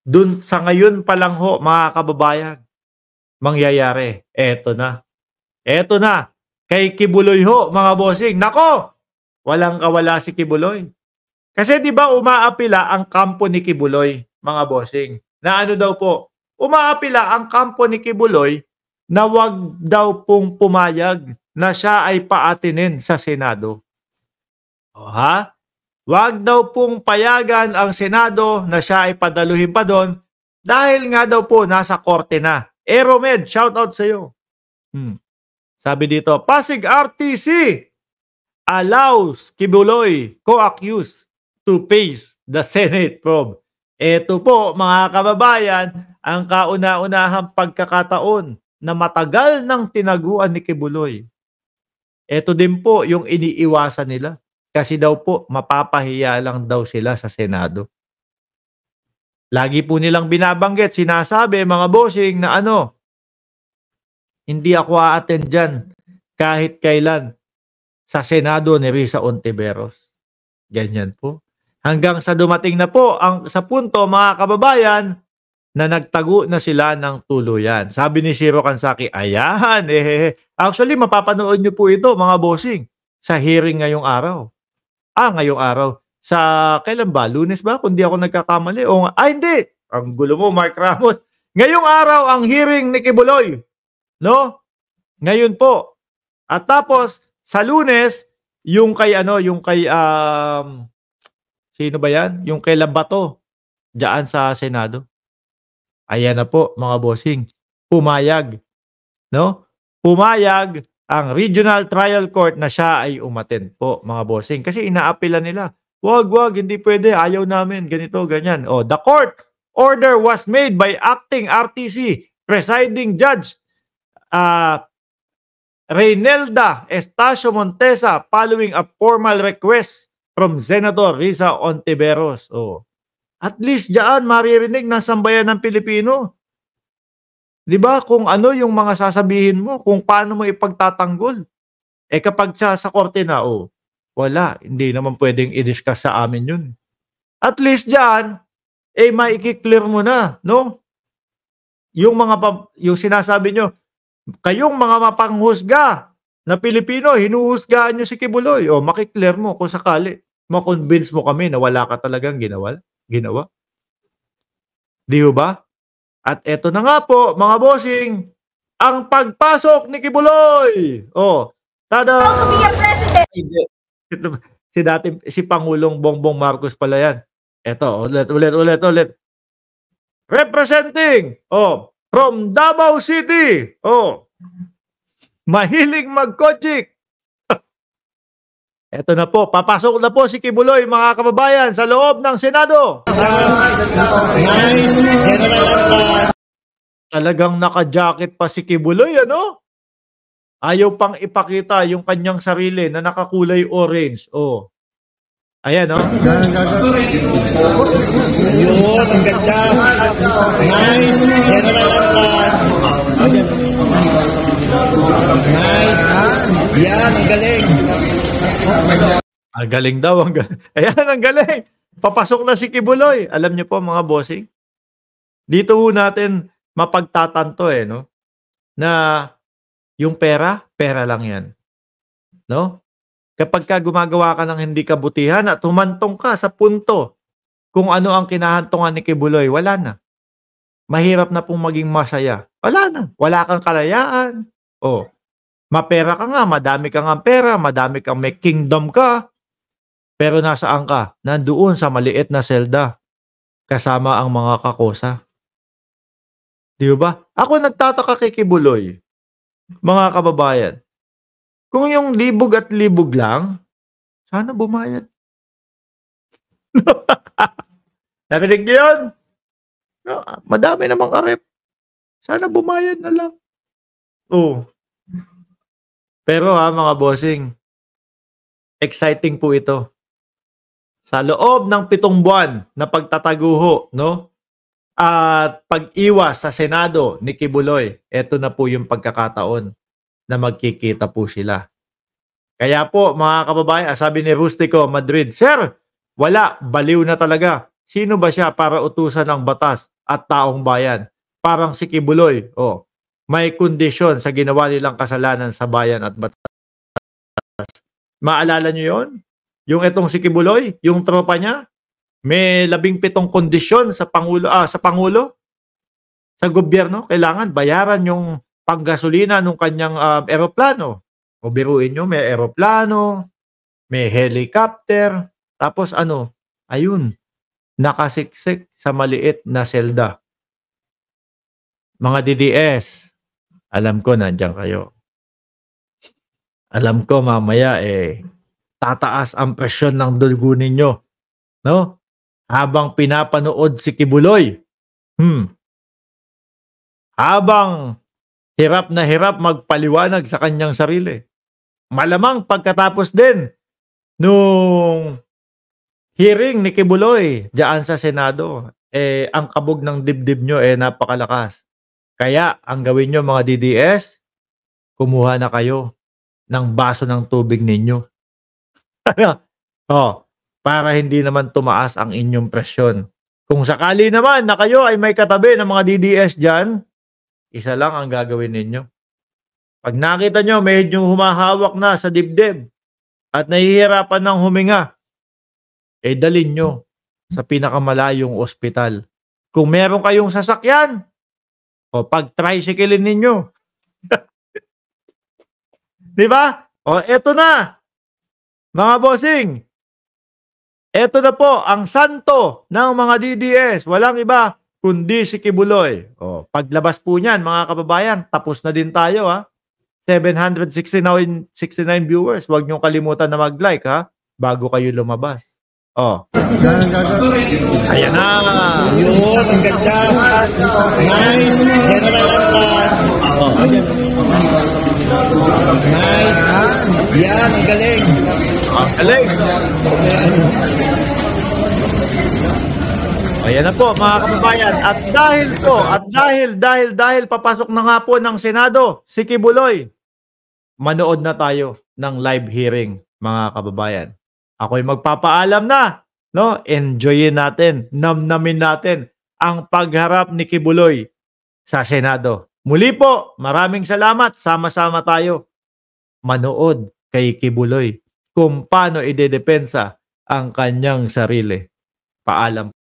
dun sa ngayon pa lang ho, mga kababayan, mangyayari. Eto na. Eto na. Kay Kibuloy ho, mga bossing. Nako! Walang kawala si Kibuloy. Kasi 'di ba umaapila ang kampo ni Kibuloy, mga bossing, na ano daw po, umaapila ang kampo ni Kibuloy na 'wag daw pong pumayag na siya ay paatinin sa Senado. O ha? 'Wag daw pong payagan ang Senado na siya ay padaluhin pa do'n dahil nga daw po nasa korte na. Aeromed, shoutout sa'yo. Hmm. Sabi dito, Pasig RTC allows Kibuloy co-accused to face the Senate probe. Ito po, mga kababayan, ang kauna-unahang pagkakataon na matagal nang tinaguan ni Kibuloy. Ito din po yung iniiwasan nila. Kasi daw po, mapapahiya lang daw sila sa Senado. Lagi po nilang binabanggit, sinasabi, mga bossing, na ano, hindi ako a-attend dyan kahit kailan sa Senado ni Risa Hontiveros. Ganyan po. Hanggang sa dumating na po sa punto, mga kababayan, na nagtago na sila ng tuluyan. Sabi ni Shiro Kansaki, ayan, actually, mapapanood nyo po ito, mga bossing, sa hearing ngayong araw. Ngayong araw. Sa, kailan ba? Lunes ba? Kung di ako nagkakamali. Hindi. Ang gulo mo, Mark Ramos. Ngayong araw, ang hearing ni Kibuloy. No? Ngayon po. At tapos, sa Lunes, yung kay, sino ba yan? Yung kay Labato. Diyan sa Senado. Ayan na po, mga bossing. Pumayag. No? Pumayag ang Regional Trial Court na siya ay umattend po, mga bossing. Kasi inaapila nila. Wag, hindi pwede. Ayaw namin. Ganito, ganyan. The court order was made by acting RTC presiding judge Reynelda Estacio Montesa following a formal request from Senator Risa Hontiveros. At least diyan maririnig ng sambayan ng Pilipino. 'Di ba kung ano yung mga sasabihin mo, kung paano mo ipagtatanggol. Kapag sa korte na, wala, hindi naman pwedeng i-discuss sa amin yun. At least diyan, maiki-clear mo na, no? Yung sinasabi nyo, kayong mga mapanghusga na Pilipino, hinuhusgahan nyo si Kibuloy. Maki-clear mo kung sakali, makonvince mo kami na wala ka talagang ginawa. Di ba? At eto na nga po, mga bossing, ang pagpasok ni Kibuloy. Tada! Si Pangulong Bongbong Marcos pala yan. Eto, ulit. Representing, from Davao City, mahilig mag-kojik. Eto na po, papasok na po si Kibuloy, mga kababayan, sa loob ng Senado. Talagang naka-jacket pa si Kibuloy, ano? Ayaw pang ipakita yung kanyang sarili na nakakulay orange. Ayan, no? Yun, ang ganda. Nice. Nice. Yan, ang galing. Ang galing daw. Ayan, ang galing. Papasok na si Kibuloy. Alam niyo po, mga bossing, dito natin mapagtatanto, no? Na yung pera lang yan. No? Kapag ka gumagawa ka ng hindi kabutihan at humantong ka sa punto kung ano ang kinahantungan ni Kibuloy, wala na. Mahirap na pong maging masaya. Wala na. Wala kang kalayaan. Mapera ka nga, madami kang pera, madami kang may kingdom ka. Pero nasaan ka? Nandoon sa maliit na selda kasama ang mga kakosa. Di ba? Ako nagtataka kay Kibuloy, mga kababayan. Kung yung libog at libog lang, sana bumayad. Narinig niyo yun? Madami namang arep. Sana bumayad na lang. Pero mga bossing, exciting po ito. Sa loob ng 7 buwan na pagtataguho, no? At pag-iwas sa Senado ni Kibuloy, eto na po yung pagkakataon na magkikita po sila. Kaya po, mga kababayan, sabi ni Rustico Madrid, Sir, wala, baliw na talaga. Sino ba siya para utusan ng batas at taong bayan? Parang si Kibuloy, may kondisyon sa ginawa nilang kasalanan sa bayan at batas. Maalala niyo yon? Yung itong si Kibuloy, yung tropa niya, may 17 kondisyon sa Pangulo, sa gobyerno. Kailangan bayaran yung panggasolina ng kanyang eroplano. O biruin nyo, may eroplano, may helicopter, tapos ayun, nakasiksik sa maliit na selda. Mga DDS, alam ko nandiyan kayo. Alam ko mamaya tataas ang presyon ng dugo ninyo, no? Habang pinapanood si Kibuloy. Habang hirap na hirap magpaliwanag sa kanyang sarili. Malamang pagkatapos din nung hearing ni Kibuloy diyan sa Senado, ang kabog ng dibdib nyo napakalakas. Kaya ang gawin nyo mga DDS, kumuha na kayo ng baso ng tubig ninyo. Para hindi naman tumaas ang inyong presyon. Kung sakali naman na kayo ay may katabi ng mga DDS dyan, isa lang ang gagawin ninyo. Pag nakita nyo medyo humahawak na sa dibdib at nahihirapan ng huminga, dalin nyo sa pinakamalayong ospital. Kung meron kayong sasakyan, pag-tricyclein ninyo. Di ba? Eto na. Mga bossing, eto na po ang santo ng mga DDS. Walang iba kundi si Kibuloy. Paglabas po niyan, mga kababayan, tapos na din tayo, ha? 769 viewers. Huwag niyong kalimutan na mag-like, ha? Bago kayo lumabas. Ayan na. Yun, ang ganda. Nice. General Nice. Yan, ang galing. Ang galing. Ayan na po mga kababayan. At dahil papasok na nga po ng Senado si Kibuloy, manood na tayo ng live hearing mga kababayan. Ako'y magpapaalam na, no? Enjoyin natin, namnamin natin ang pagharap ni Kibuloy sa Senado. Muli po, maraming salamat. Sama-sama tayo manood kay Kibuloy kung paano idedepensa ang kanyang sarili. Paalam.